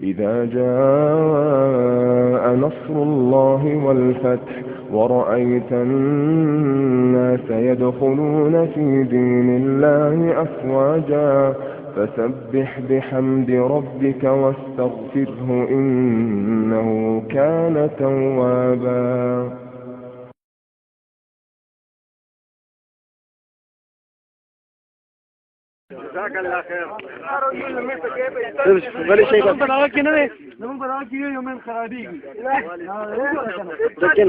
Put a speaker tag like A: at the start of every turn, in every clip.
A: إذا جاء نصر الله والفتح ورأيت الناس يدخلون في دين الله أفواجا فسبح بحمد ربك واستغفره إنه كان توابا.
B: جزاك الله خير.
C: ولی شي
B: په دغه کې نه دی نو په دغه کې یومین خرابېږي
C: لكن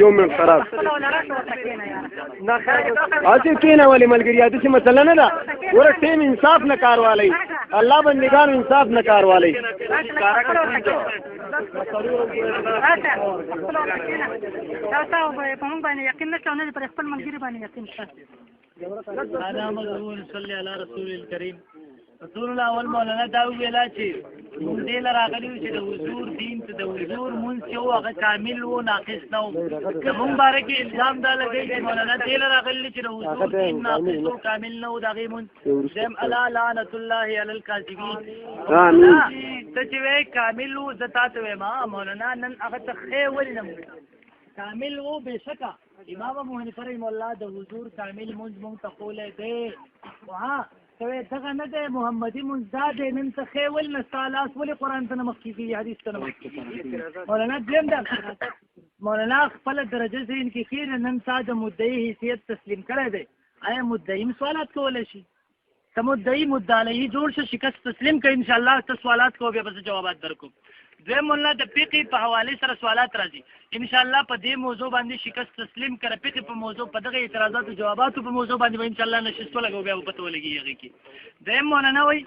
C: يوم من خراب اسی کینا والی ملګریات چې مثلا نه دا ور ټیم انصاف نه کار والی الله بندگان انصاف نه کار والی
D: تاسو په موږ باندې یقین نشته نه پر خپل ملګری باندې یقین شته.
E: انا مغفور صلی علی رسول الکریم. رسول الله اول مولانا دا ویلا چې موږ دې لراغلی چې د حضور دین ته د حضور مونږ چې هغه کامل و ناقص نه و. موږ باره کې الزام دا لګی چې مولانا دې لراغلی چې د حضور دین ناقص او کامل نه و د هغې مونږ دیم الا لعنت الله علی الکاذبین. ته چې وایې کامل و زه تا ته وایم مولانا نن هغه ته ښې ولې نه کامل و بے شکا امام ابو حنیفه رحمه الله د حضور کامل مونږ مونږ ته کولی دی ته دغه نه دی محمدي مونځ دا دی نن ته ښې ولې نه ستا لاس ولې قرآن ته نه مخکې کېږي حدیث ته نه مخکې کېږي. مولانا دویم دا مولانا خپله درجه ذهن کې کښېنه نن تا د مدعي حیثیت تسلیم کړی دی آیا مدعي هم سوالات کولی شي که مدعي مدعي جوړ شه شکست تسلیم کړي انشاءالله ته سوالات کوو بیا به زه جوابات در کوم. دویم مولانا د فقې په حوالې سره سوالات راځي انشاءالله په دې موضوع باندې شکست تسلیم کړه فقې په موضوع په دغه اعتراضاتو جواباتو په موضوع باندې به انشاءالله نشست ولګو بیا به پته ولګي هغې کې. دویم مولانا وایي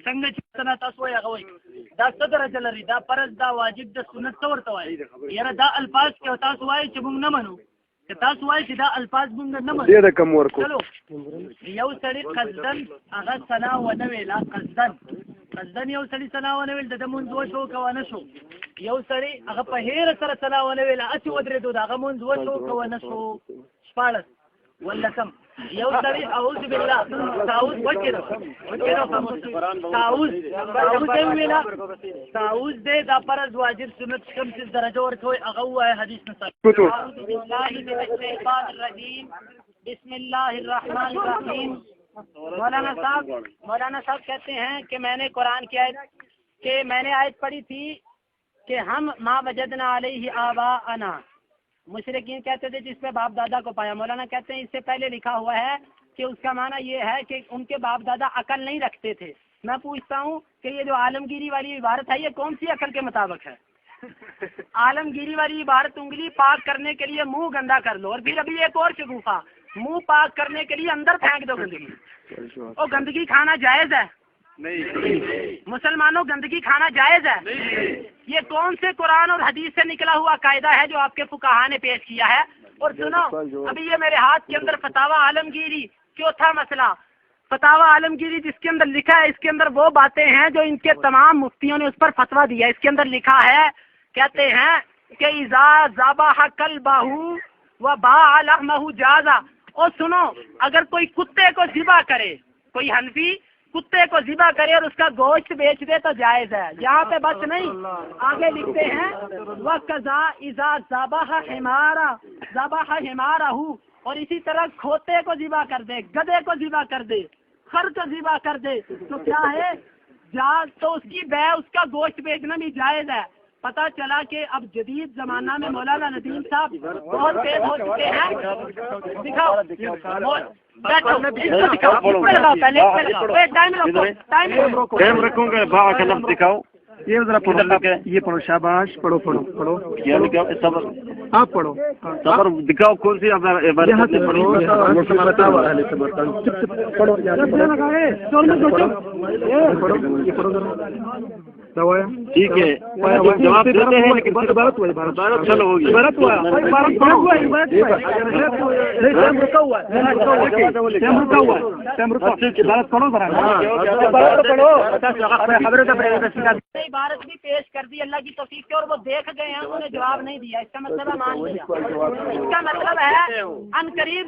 E: څنګه چې تاسو وایي هغه وایي دا څه درجه لري دا فرض دا واجب د سنت څه ورته وایي یاره دا الفاظ کې تاسو وایي چې موږ نه منو که تاسو وایي چې دا الفاظ موږ نه منو
C: ډېره کم ورکو
E: چلو یو سړي قصدن هغه ثنا ونه ویله قصدن یو سړي ثنا ونه ویل د ده مونځ وشو که ونه شو یو سړي هغه په هیره سره ثنا ونه ویله هسې ودرېدو د هغه مونځ وشو که ونه شو شپاړس ولسم یو سړي اعوذ بالله تعوذ وکړو تعوذ یې وویله تعوذ دی دا فرض واجب سنت کوم چې درجه ورکوئ هغه ووایه حدیث نه ثابت اعوذ بالله من الشیطان الرجیم بسم اللہ الرحمن الرحیم. مولانا صاحب کہتے ہیں کہ میں نے قرآن کی آیت پڑھی تھی کہ ہم ما وجدنا علیہ آباءنا مشرکین کہتے تھے جس پہ باپ دادا کو پایا. مولانا کہتے ہیں اس سے پہلے لکھا ہوا ہے کہ اس کا معنی یہ ہے کہ ان کے باپ دادا عقل نہیں رکھتے تھے. میں پوچھتا ہوں کہ یہ جو عالمگیری والی عبارت ہے یہ کون سی عقل کے مطابق ہے؟ عالمگیری والی عبارت انگلی پاک کرنے کے لیے منہ گندا کر لو اور پھر ابھی ایک اور شگوفہ منہ پاک کرنے کے لیے اندر پھینک دو گندگی. اور گندگی کھانا جائز ہے؟ نہیں. مسلمانوں گندگی کھانا جائز ہے؟ یہ کون سے قرآن اور حدیث سے نکلا ہوا قاعدہ ہے جو آپ کے فقہا نے پیش کیا ہے؟ اور سنو ابھی یہ میرے ہاتھ کے اندر فتاوی عالمگیری چوتھا مسئلہ فتاوی عالمگیری جس کے اندر لکھا ہے اس کے اندر وہ باتیں ہیں جو ان کے تمام مفتیوں نے اس پر فتویٰ دیا. اس کے اندر لکھا ہے کہتے ہیں کہ اذا ذبح کلبہ وباع لحمہ جازا. اور سنو اگر کوئی کتے کو ذبح کرے کوئی حنفی کتے کو ذبح کرے اور اس کا گوشت بیچ دے تو جائز ہے. یہاں پہ بس نہیں آگے لکھتے ہیں وَقَذَا إِذَا ذَبَحَ حِمَارَهُ اور اسی طرح کھوتے کو ذبح کر دے گدھے کو ذبح کر دے خر کو ذبح کر دے تو کیا ہے جائز تو اس کی بے اس کا گوشت بیچنا بھی جائز ہے. پتہ چلا کہ اب جدید زمانہ میں مولانا ندیم صاحب بہت تیز ہو چکے ہیں. دکھاؤ
C: ٹائم رکھوں گا بابا کا لفظ دکھاؤ یہ ذرا یہ پڑھو شاباش پڑھو آپ پڑھو صبر دکھاؤ کون سی پڑھو ٹھیک ہے جواب دیتے ہیں لیکن عبارت چلو ہوگی عبارت
E: بھی پیش کر دی اللہ کی توفیق سے اور وہ دیکھ گئے ہیں انہوں نے جواب نہیں دیا. اس کا مطلب ہے مان لیا. اس کا مطلب ہے عنقریب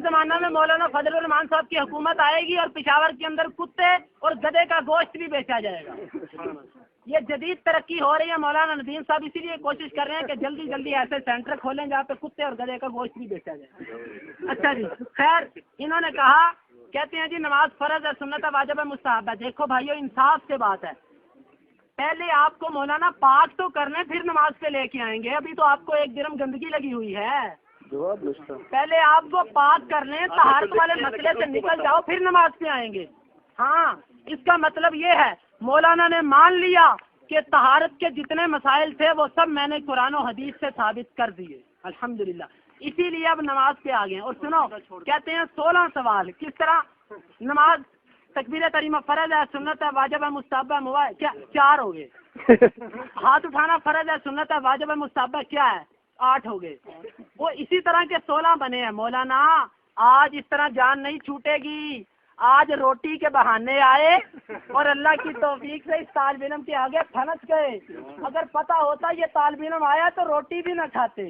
E: زمانہ میں مولانا فضل الرحمان صاحب کی حکومت آئے گی اور پشاور کے اندر کتے اور گدھے کا گوشت بھی بیچا جائے گا. یہ جدید ترقی ہو رہی ہے. مولانا ندیم صاحب اسی لیے کوشش کر رہے ہیں کہ جلدی جلدی ایسے سینٹر کھولیں جہاں پہ کتے اور گدھے کا گوشت بھی بیچا جائے. اچھا جی خیر انہوں نے کہا کہتے ہیں جی نماز فرض ہے سنت ہے واجب ہے مستحب ہے. دیکھو بھائیو انصاف سے بات ہے. پہلے آپ کو مولانا پاک تو کرنے پھر نماز پہ لے کے آئیں گے. ابھی تو آپ کو ایک درم گندگی لگی ہوئی ہے. پہلے آپ کو پاک کر لیں طہارت والے مسئلے سے نکل جاؤ پھر نماز پہ آئیں گے. ہاں اس کا مطلب یہ ہے مولانا نے مان لیا کہ طہارت کے جتنے مسائل تھے وہ سب میں نے قرآن و حدیث سے ثابت کر دیے الحمدللہ. اسی لیے اب نماز پہ آ گئے. اور سنو کہتے ہیں 16 سوال کس طرح نماز تکبیر تحریمہ فرض ہے سنت ہے واجب ہے مستحب ہے مباح کیا 4 ہو گئے. ہاتھ اٹھانا فرض ہے سنت ہے واجب ہے مستحب ہے کیا ہے 8 ہو گئے. وہ اسی طرح کے 16 بنے ہیں. مولانا آج اس طرح جان نہیں چھوٹے گی. آج روٹی کے بہانے آئے اور اللہ کی توفیق سے اس طالب علم کے آگے پھنس گئے. اگر پتہ ہوتا یہ طالب علم آیا تو روٹی بھی نہ کھاتے.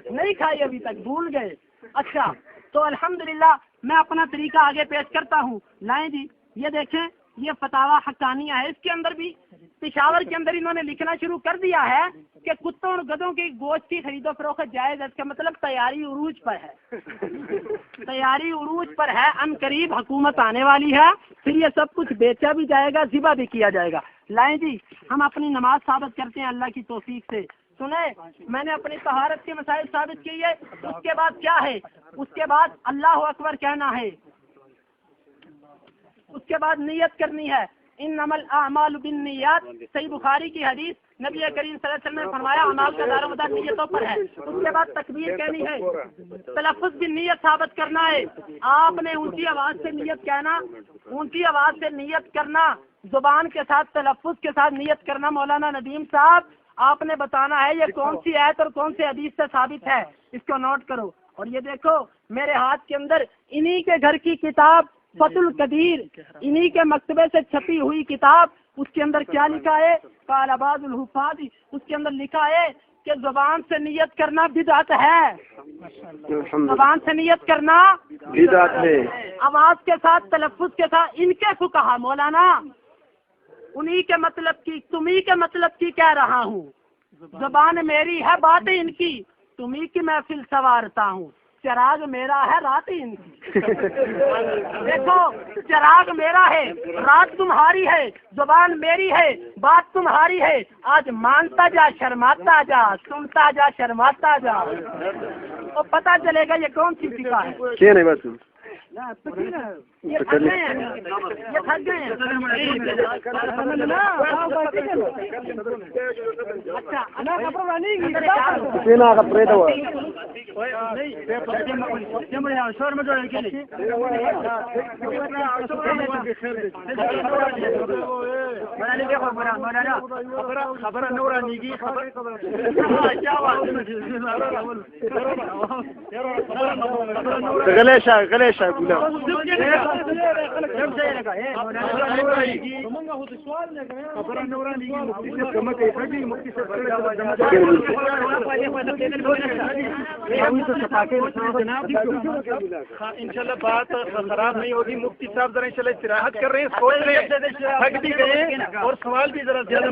E: نہیں کھائی ابھی تک بھول گئے. اچھا تو الحمدللہ میں اپنا طریقہ آگے پیش کرتا ہوں. لائیں جی یہ دیکھیں یہ فتاوا حقانیہ ہے. اس کے اندر بھی پشاور کے اندر انہوں نے لکھنا شروع کر دیا ہے کہ کتوں اور گدھوں کی گوشت کی خرید و فروخت جائز ہے. اس کا مطلب تیاری عروج پر ہے. تیاری عروج پر ہے. ان قریب حکومت آنے والی ہے پھر یہ سب کچھ بیچا بھی جائے گا ذبح بھی کیا جائے گا. لائیں جی ہم اپنی نماز ثابت کرتے ہیں اللہ کی توفیق سے. سنیں میں نے اپنی طہارت کے مسائل ثابت کیے. اس کے بعد کیا ہے اس کے بعد اللہ اکبر کہنا ہے. اس کے بعد نیت کرنی ہے. انما الاعمال بالنیات صحیح بخاری کی حدیث نبی کریم صلی اللہ علیہ وسلم نے فرمایا اعمال کا دار و مدار نیتوں پر ہے. اس کے بعد تکبیر کہنی ہے. تلفظ بھی نیت ثابت کرنا ہے. آپ نے اونچی آواز سے نیت کہنا اونچی آواز سے نیت کرنا زبان کے ساتھ تلفظ کے ساتھ نیت کرنا. مولانا ندیم صاحب آپ نے بتانا ہے یہ کون سی آیت اور کون سے حدیث سے ثابت ہے. اس کو نوٹ کرو. اور یہ دیکھو میرے ہاتھ کے اندر انہی کے گھر کی کتاب فتح القدیر انہی کے مکتبے سے چھپی ہوئی کتاب. اس کے اندر کیا لکھا ہے قال بعض الحفاظ. اس کے اندر لکھا ہے کہ زبان سے نیت کرنا بدعت ہے. زبان سے نیت کرنا
C: بدعت ہے.
E: آواز کے ساتھ تلفظ کے ساتھ ان کے فقہا مولانا انہی کے مطلب کی تمہیں کے مطلب کی کہہ رہا ہوں. زبان میری ہے بات ان کی تمہیں کی محفل سوارتا ہوں. چراغ میرا ہے رات ان کی. دیکھو چراغ میرا ہے رات تمہاری ہے. زبان میری ہے بات تمہاری ہے. آج مانتا جا شرماتا جا سنتا جا شرماتا جا. تو پتہ چلے گا یہ کون سی فقہ ہے.
C: کیا نہیں بس
E: یہ تھک گئے ہیں.
C: گلیشا
B: انشاءاللہ بات خراب نہیں ہوگی. مفتی صاحب ذرا انشاءاللہ استراحت کر رہے ہیں سوچ رہے ہیں تھک بھی گئے اور سوال بھی ذرا زیادہ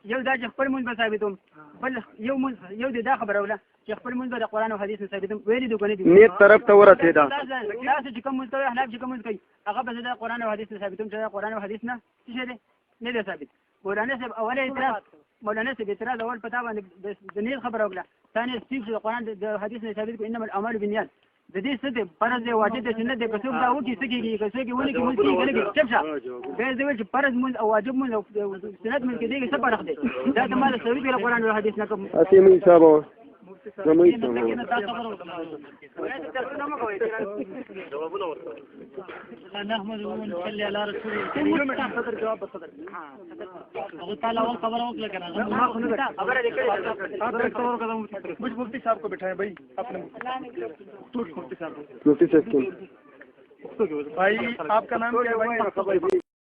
B: یو دا چې خپل مونږ به ثابتوم بل یو د دا خبره وله چې خپل مونږ به د قرآن او حدیث نه ثابتوم ویلي دو کنه دي
C: نیت طرف ته ورسېده.
B: تاسو چې کوم مونږ کوي احناف چې کوم مونږ کوي هغه به د قرآن او حدیث نه ثابتوم چې د قرآن او حدیث نه څه شی دی نه دی ثابت. مولانا صاحب اول اعتراض اول پتا باندې د نیت خبره وکړه. ثاني صرف د قرآن د حدیث نه ثابت کو انما الاعمال بالنیات. د دې څه دی فرض دی واجب دی سنت دی که څوک دا وکړي څه کېږي که څوک یې ونه کړي مونځ کېږي که نه کېږي. چپ شه بیا دې ویل چې فرض مونځ او واجب مونځ او سنت مونځ کې دی څه فرق دی. دا د ما د ثابت دی قرآن او حدیث نه کوم
C: اسی من حسابه زموږ
E: نحمده ونصلي على رسول الكريم هغه تعالی اول خبره وکړه کنه مجھ مفتی صاحب کو بٹھائیں بھائی اپنے مفتی صاحب
C: مفتی صاحب
E: بھائی آپ کا نام کیا ہے بھائی